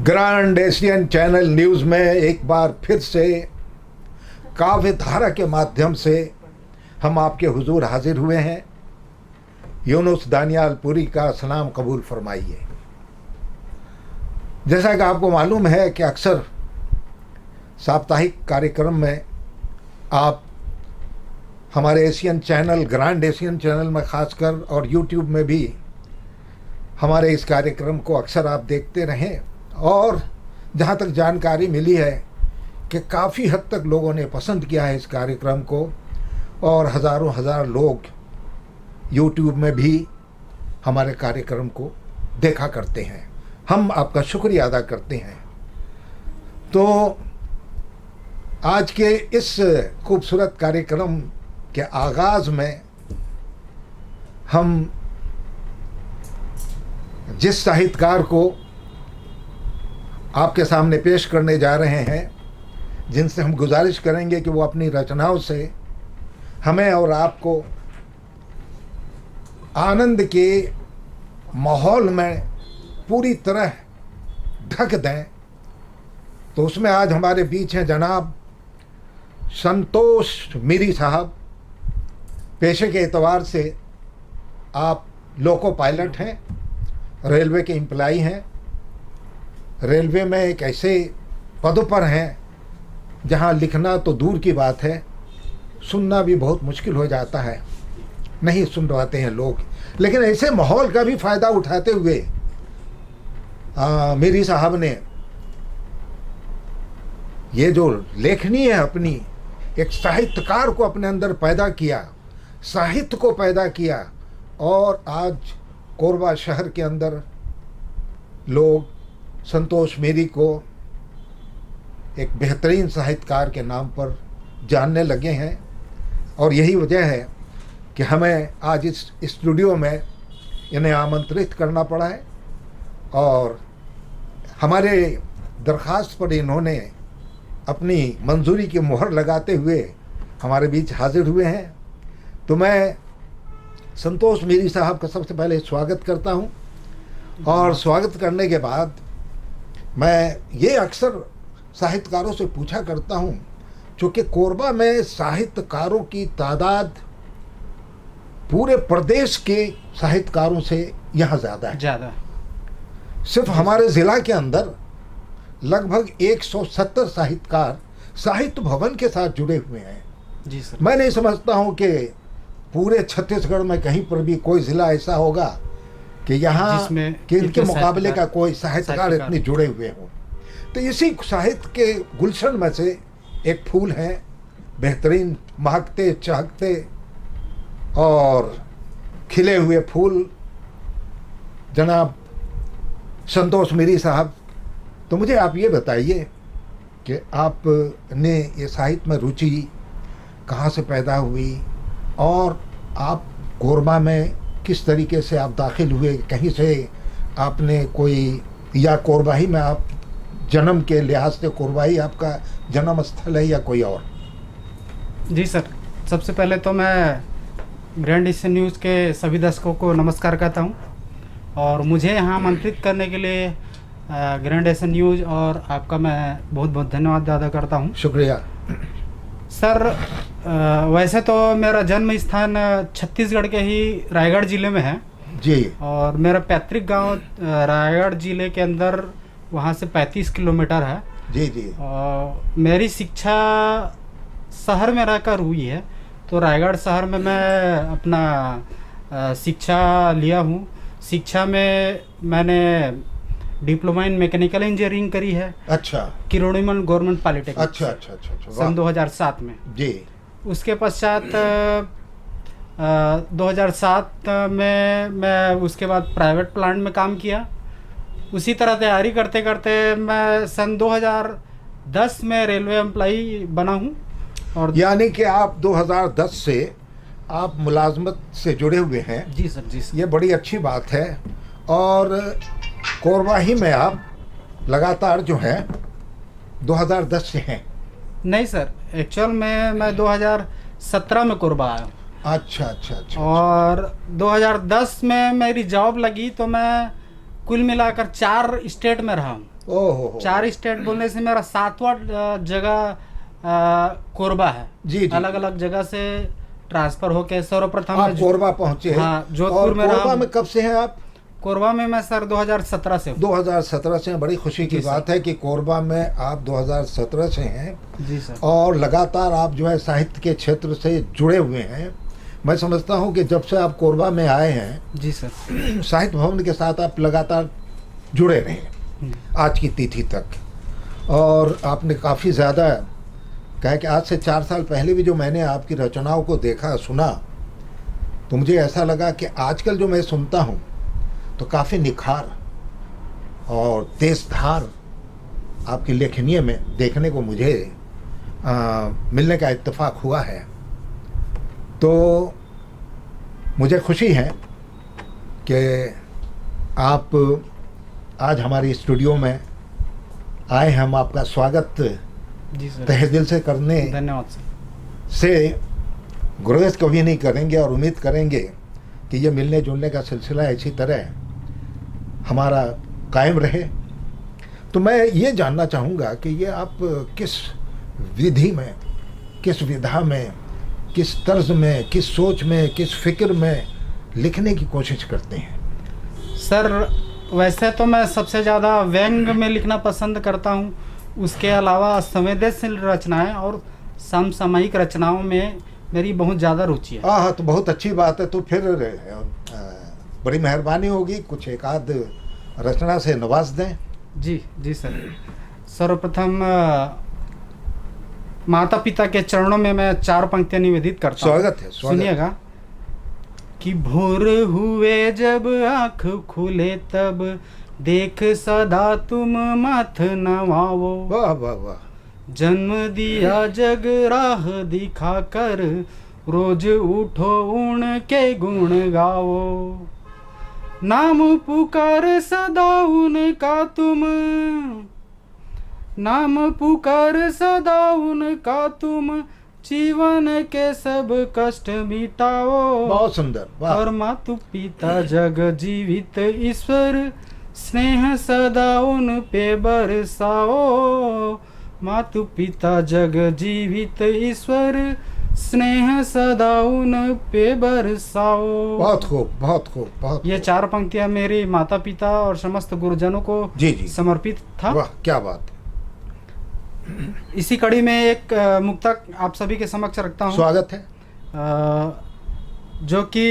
Grand Asian channel news में एक बार फिर से काव्य धारा के माध्यम से हम आपके हुजूर हाजिर हुए हैं। यूनुस दानियालपुरी का सलाम कबूल फरमाइए। जैसा कि आपको मालूम है कि अक्सर साप्ताहिक कार्यक्रम में आप हमारे Asian channel, grand Asian channel में खासकर, और यूट्यूब में भी हमारे इस कार्यक्रम को अक्सर आप देखते रहें। और जहाँ तक जानकारी मिली है कि काफ़ी हद तक लोगों ने पसंद किया है इस कार्यक्रम को, और हज़ारों हज़ार लोग यूट्यूब में भी हमारे कार्यक्रम को देखा करते हैं। हम आपका शुक्रिया अदा करते हैं। तो आज के इस खूबसूरत कार्यक्रम के आगाज़ में हम जिस साहित्यकार को आपके सामने पेश करने जा रहे हैं, जिनसे हम गुजारिश करेंगे कि वो अपनी रचनाओं से हमें और आपको आनंद के माहौल में पूरी तरह ढक दें, तो उसमें आज हमारे बीच हैं जनाब संतोष मीरी साहब। पेशे के एतबार से आप लोको पायलट हैं, रेलवे के एम्प्लॉई हैं। रेलवे में एक ऐसे पद पर हैं जहां लिखना तो दूर की बात है, सुनना भी बहुत मुश्किल हो जाता है, नहीं सुन पाते हैं लोग। लेकिन ऐसे माहौल का भी फ़ायदा उठाते हुए मीरी साहब ने ये जो लेखनी है अपनी, एक साहित्यकार को अपने अंदर पैदा किया, साहित्य को पैदा किया, और आज कोरबा शहर के अंदर लोग संतोष मीरी को एक बेहतरीन साहित्यकार के नाम पर जानने लगे हैं। और यही वजह है कि हमें आज इस स्टूडियो में इन्हें आमंत्रित करना पड़ा है, और हमारे दरख्वास्त पर इन्होंने अपनी मंजूरी की मुहर लगाते हुए हमारे बीच हाजिर हुए हैं। तो मैं संतोष मीरी साहब का सबसे पहले स्वागत करता हूं, और स्वागत करने के बाद मैं ये अक्सर साहित्यकारों से पूछा करता हूं, चूँकि कोरबा में साहित्यकारों की तादाद पूरे प्रदेश के साहित्यकारों से यहाँ ज़्यादा है। सिर्फ हमारे ज़िला के अंदर लगभग 170 साहित्यकार साहित्य भवन के साथ जुड़े हुए हैं। जी सर। मैं नहीं समझता हूँ कि पूरे छत्तीसगढ़ में कहीं पर भी कोई ज़िला ऐसा होगा कि यहाँ कि इनके मुकाबले का कोई साहित्यकार इतने जुड़े हुए हों। तो इसी साहित्य के गुलशन में से एक फूल हैं, बेहतरीन महकते चहकते और खिले हुए फूल, जनाब संतोष मीरी साहब। तो मुझे आप ये बताइए कि आपने ये साहित्य में रुचि कहाँ से पैदा हुई, और आप कोरबा में किस तरीके से आप दाखिल हुए? कहीं से आपने कोई, या कोरबा ही में आप जन्म के लिहाज से कोरबा ही आपका जन्म स्थल है, या कोई और? जी सर, सबसे पहले तो मैं ग्रैंड एशियन न्यूज़ के सभी दर्शकों को नमस्कार कहता हूं, और मुझे यहाँ आमंत्रित करने के लिए ग्रैंड एशियन न्यूज़ और आपका मैं बहुत बहुत धन्यवाद अदा करता हूं। शुक्रिया सर। वैसे तो मेरा जन्म स्थान छत्तीसगढ़ के ही रायगढ़ ज़िले में है जी, और मेरा पैतृक गांव रायगढ़ ज़िले के अंदर वहाँ से 35 किलोमीटर है। जी जी। मेरी शिक्षा शहर में रहकर हुई है, तो रायगढ़ शहर में मैं अपना शिक्षा लिया हूँ। शिक्षा में मैंने डिप्लोमा इन मैकेनिकल इंजीनियरिंग करी है। अच्छा। Kirorimal government polytechnic. अच्छा अच्छा अच्छा अच्छा। सन 2007 में जी। उसके पश्चात 2007 में मैं उसके बाद प्राइवेट प्लांट में काम किया। उसी तरह तैयारी करते करते मैं सन 2010 में रेलवे एम्प्लॉई बना हूँ। और यानी कि आप 2010 से आप मुलाजमत से जुड़े हुए हैं? जी सर। जी सर। ये बड़ी अच्छी बात है। और कोरबा ही में आप लगातार जो है 2010 से हैं? नहीं सर, एक्चुअल में मैं 2017 में कोरबा आया हूँ। अच्छा अच्छा अच्छा। और 2010 में मेरी जॉब लगी, तो मैं कुल मिलाकर 4 स्टेट में रहा हूँ। ओहो 4 स्टेट बोलने से मेरा 7वां जगह कोरबा है। जी, जी। अलग अलग जगह से ट्रांसफर होके सर्वप्रथम आप मैं कोरबा पहुंचे हैं। हाँ, जोधपुर और में कोरबा रहा। में कब से हैं आप? कोरबा में मैं सर 2017 से हूँ। 2017 से हैं। बड़ी खुशी की जी, सर। बात है कि कोरबा में आप 2017 से हैं जी सर। और लगातार आप जो है साहित्य के क्षेत्र से जुड़े हुए हैं। मैं समझता हूं कि जब से आप कोरबा में आए हैं जी सर। साहित्य भवन के साथ आप लगातार जुड़े रहे आज की तिथि तक। और आपने काफ़ी ज़्यादा कहा कि आज से 4 साल पहले भी जो मैंने आपकी रचनाओं को देखा सुना तो मुझे ऐसा लगा कि आजकल जो मैं सुनता हूँ तो काफ़ी निखार और तेज धार आपकी लेखनीय में देखने को मुझे मिलने का इत्तेफाक हुआ है। तो मुझे खुशी है कि आप आज हमारी स्टूडियो में आए हैं। हम आपका स्वागत जी सर। तहे दिल से करने धन्यवाद सर। से गुरेज कभी नहीं करेंगे और उम्मीद करेंगे कि ये मिलने जुलने का सिलसिला इसी तरह हमारा कायम रहे। तो मैं ये जानना चाहूँगा कि ये आप किस विधि में, किस विधा में, किस तर्ज में, किस सोच में, किस फिक्र में लिखने की कोशिश करते हैं? सर वैसे तो मैं सबसे ज़्यादा व्यंग में लिखना पसंद करता हूँ। उसके अलावा संवेदनशील रचनाएं और समसामयिक रचनाओं में मेरी बहुत ज़्यादा रुचि है। हाँ, तो बहुत अच्छी बात है। तो फिर बड़ी मेहरबानी होगी कुछ एक आध रचना से नवाज दें। जी जी सर। सर्वप्रथम माता पिता के चरणों में मैं 4 पंक्तियां निवेदित करता हूँ। स्वागत है, स्वागत। सुनिएगा कि भोर हुए जब आँख खुले तब देख सदा तुम माथ नवाओ। वाह वाह वाह। जन्म दिया जग राह दिखा कर रोज उठो उनके गुण गाओ। नाम पुकार सदा उनका तुम, नाम पुकार सदा उनका तुम, जीवन के सब कष्ट मिटाओ। बहुत सुंदर। वाह। और मातु पिता जग जीवित ईश्वर, स्नेह सदा उन पे बरसाओ। मातु पिता जग जीवित ईश्वर, स्नेह सदा उन पे बरसाओ। बहुत खूब, बहुत खूब, बहुत ये खूब। 4 पंक्तियां मेरी माता पिता और समस्त गुरुजनों को जी जी समर्पित था। वाह, क्या बात है। इसी कड़ी में एक मुक्तक आप सभी के समक्ष रखता हूँ। स्वागत है। जो कि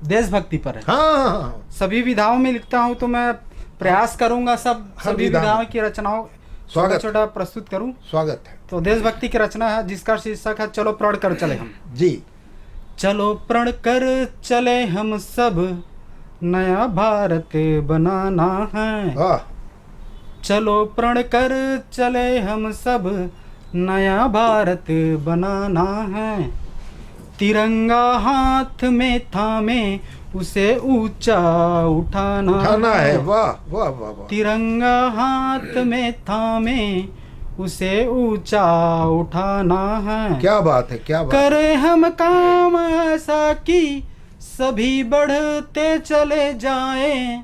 देशभक्ति पर है। हाँ, सभी विधाओं में लिखता हूँ तो मैं प्रयास करूंगा हर सभी विधा में। विधाओं की रचनाओं स्वागत। छोटा प्रस्तुत करूं। स्वागत है। तो देशभक्ति की रचना है जिसका शीर्षक है चलो प्रण कर चले हम। जी। चलो प्रण कर चले हम सब, नया भारत बनाना है। वाह। चलो प्रण कर चले हम सब, नया भारत बनाना है। तिरंगा हाथ में थामे उसे ऊंचा उठाना है। वाह वाह वाह वाह। तिरंगा हाथ में थामे उसे ऊंचा उठाना है। क्या बात है, क्या बात है। करे हम काम ऐसा कि सभी बढ़ते चले जाएं।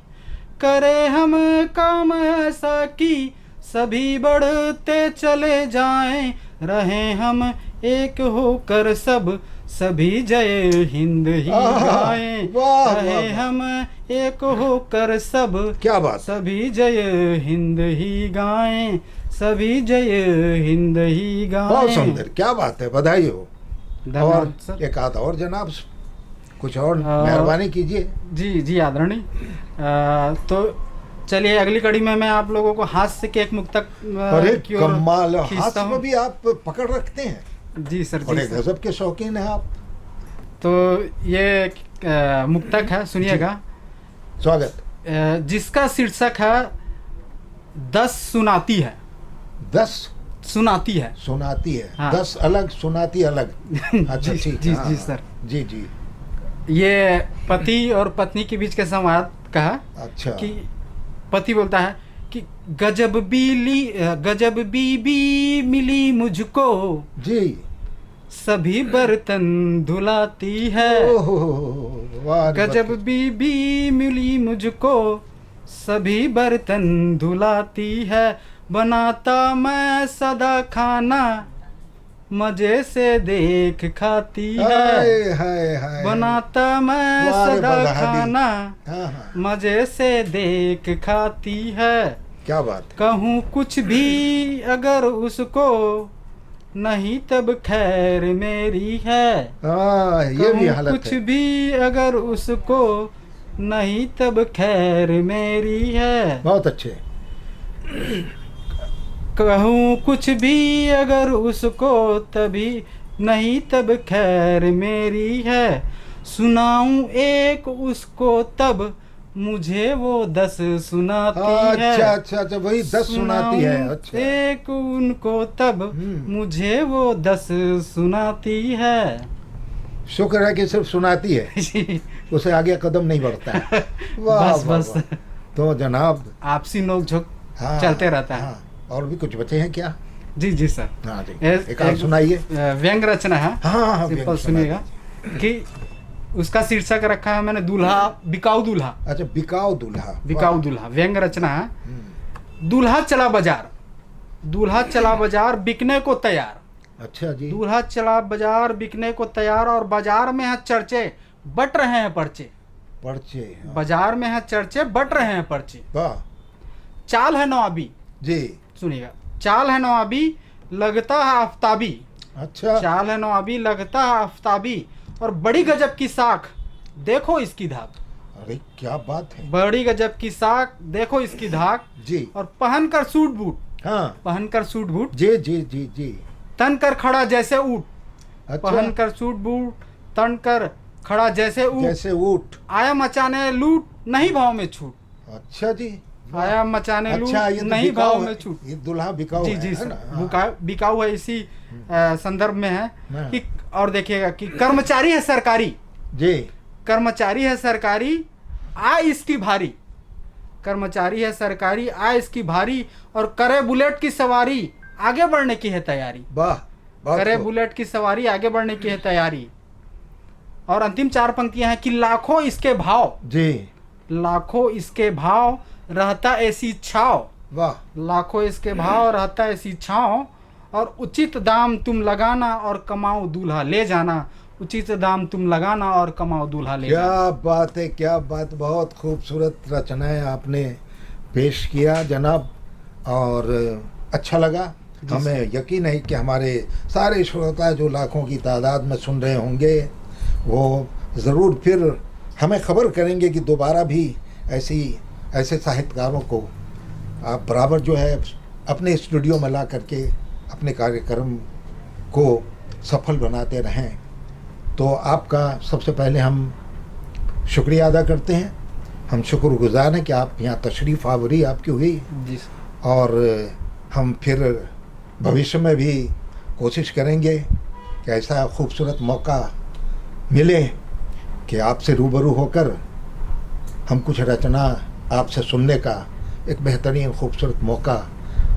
करे हम काम ऐसा कि सभी बढ़ते चले जाएं। रहे हम एक होकर सब, सभी जय हिंद ही गाएं। वाह, रहे वाह, वाह। हम एक होकर सब, क्या बात। सभी जय हिंद ही गाएं। सभी जय हिंद ही गाएं। बहुत सुंदर, क्या बात है, बधाई हो। धन्यवाद और सर। एक आध और जनाब कुछ और मेहरबानी कीजिए। जी जी आदरणीय। तो चलिए अगली कड़ी में मैं आप लोगों को हास्य के एक मुक्तक अरे की ओर कमाल, खींचता हाथ में हूं। भी आप पकड़ रखते हैं। जी सर, बड़े जी सर। गजब के शौकीन हैं आप। तो ये मुक्तक है, सुनिएगा। स्वागत। जिसका शीर्षक है 10 सुनाती है। 10 सुनाती है। सुनाती है। हाँ। 10 अलग, सुनाती अलग। अच्छा, जी, ठीक। जी, हाँ, जी, हाँ। सर। जी जी। ये पति और पत्नी के बीच के संवाद का है। अच्छा। कि पति बोलता है कि गजब बीबी मिली मुझको, जी। सभी बर्तन धुलाती है। ओहो, वाह रे गजब बच्चे। बीबी मिली मुझको, सभी बर्तन धुलाती है, बनाता मैं सदा खाना, मजे से देख खाती है। हाय हाय हाय। बनाता मैं वाह रे सदा बलहादी। खाना, हाँ हाँ, मजे से देख खाती है। क्या बात है। कहूँ कुछ भी अगर उसको, नहीं तब खैर मेरी है। हाँ, ये भी कहूँ हालत कुछ है। भी अगर उसको, नहीं तब खैर मेरी है। बहुत अच्छे। कहूँ कुछ भी अगर उसको, तभी नहीं तब खैर मेरी है। सुनाऊं एक उसको तब, मुझे वो 10 सुनाती है। अच्छा अच्छा अच्छा, वही 10 सुनाती है। सुनाऊं अच्छा। एक उनको तब, मुझे वो 10 सुनाती है। शुक्र है कि सिर्फ सुनाती है, जी, उसे आगे कदम नहीं बढ़ता है। वाह बस वाह बस वाह। तो जनाब, आपसी नोक झोंक हाँ, चलते रहता है। हाँ, और भी कुछ बचे हैं क्या? जी जी सर। हाँ जी, एक और सुनाइए। व्यंग रचना है। हाँ हाँ, सिंपल व्यंग सुना सुनिएगा कि उसका शीर्षक रखा है मैंने दूल्हा, बिकाऊ दूल्हा। अच्छा, बिकाऊ दूल्हा। बिकाऊ वाह। दूल्हा व्यंग रचना है। दूल्हा चला बाजार, दूल्हा चला बाजार बिकने को तैयार। अच्छा जी। दूल्हा चला बाजार बिकने को तैयार, और बाजार में है चर्चे, बट रहे हैं पर्चे। पर्चे। हाँ। बाजार में है चर्चे, बट रहे हैं पर्चे। वाह चाल है नवाबी, जी। सुनिएगा, चाल है नवाबी, लगता है आफ्ताबी। अच्छा। चाल है नवाबी, लगता है आफ्ताबी, और बड़ी गजब की साख, देखो इसकी धाक। अरे क्या बात है। बड़ी गजब की साख, देखो इसकी धाक। जी। और पहनकर सूट बूट, हाँ। पहनकर सूट बूट, जी जी जी जी। तन कर खड़ा जैसे ऊँट। अच्छा। पहनकर सूट बूट, तन कर खड़ा जैसे ऊँट। जैसे ऊँट। आया मचाने लूट, नहीं भाव में छूट। अच्छा जी। आया मचाने लूट, अच्छा, ये तो नहीं बिकाऊ भाव है। में छूट। ये दूल्हा बिकाऊ जी है, जी है सर, ना? हाँ। बिकाऊ है। इसी संदर्भ में है हाँ। कि, और देखिएगा कि कर्मचारी है सरकारी, जी। कर्मचारी है सरकारी, आय इसकी भारी। कर्मचारी है सरकारी, आय इसकी भारी, और करे बुलेट की सवारी, आगे बढ़ने की है तैयारी। वाह, बहुत करे खूब। बुलेट की सवारी, आगे बढ़ने की है तैयारी। और अंतिम 4 पंक्तियां हैं कि लाखों इसके भाव, जी। लाखों इसके भाव, रहता ऐसी छाव। वाह। लाखों इसके भाव, रहता ऐसी छाव, और उचित दाम तुम लगाना, और कमाओ दूल्हा ले जाना। उचित दाम तुम लगाना, और कमाओ दूल्हा ले जाना। क्या बात है, क्या बात। बहुत खूबसूरत रचनाएं आपने पेश किया जनाब, और अच्छा लगा। हमें यकीन है कि हमारे सारे श्रोता जो लाखों की तादाद में सुन रहे होंगे, वो ज़रूर फिर हमें खबर करेंगे कि दोबारा भी ऐसे साहित्यकारों को आप बराबर जो है अपने स्टूडियो में ला करके अपने कार्यक्रम को सफल बनाते रहें। तो आपका सबसे पहले हम शुक्रिया अदा करते हैं। हम शुक्रगुजार हैं कि आप यहाँ तशरीफ़ आवरी आपकी हुई, जी सर। और हम फिर भविष्य में भी कोशिश करेंगे कि ऐसा खूबसूरत मौका मिले कि आपसे रूबरू होकर हम कुछ रचना आपसे सुनने का एक बेहतरीन खूबसूरत मौका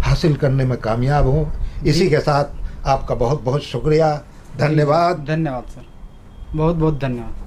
हासिल करने में कामयाब हों। इसी के साथ आपका बहुत बहुत शुक्रिया, धन्यवाद। धन्यवाद सर, बहुत बहुत धन्यवाद।